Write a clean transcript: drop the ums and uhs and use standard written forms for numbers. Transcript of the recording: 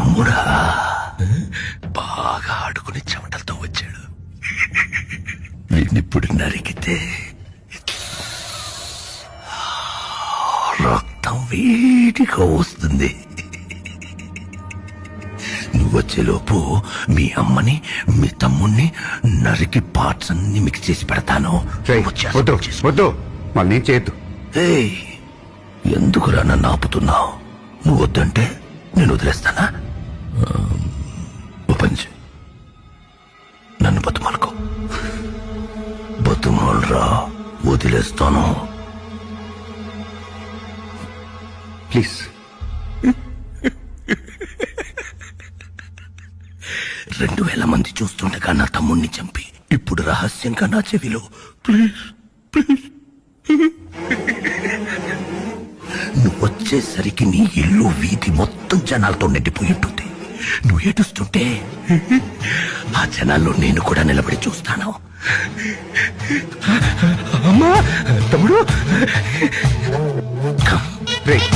తమ్ముడా బాగా ఆడుకుని చెమటలతో వచ్చాడు. వీడినిప్పుడు నరికితే రక్తం వేడిగా వస్తుంది. నువ్వొచ్చేలోపు మీ అమ్మని మీ తమ్ముణ్ణి నరికి పార్ట్స్ అన్ని మిక్స్ చేసి పెడతాను. వద్దు మళ్ళీ చేయొద్దు. ఏయ్, ఎందుకురా నన్ను ఆపుతున్నావు? నువ్వు వద్దంటే నేను వదిలేస్తానా? పంచి నన్ను బతుమాలుకో. బతుమాలరా, వదిలేస్తాను. ప్లీజ్. 2000 మంది చూస్తుండగా నా తమ్ముణ్ణి చంపి ఇప్పుడు రహస్యంగా నా చెవిలో ప్లీజ్ ప్లీజ్. నువ్వు వచ్చేసరికి నీ ఇల్లు వీధి మొత్తం జనాలతో నిండిపోయి ఉంటుంది. నువ్వు ఏడుస్తుంటే ఆ జనాల్లో నేను కూడా నిలబడి చూస్తాను. అమ్మా తమ్ముడు. Come. రేయ్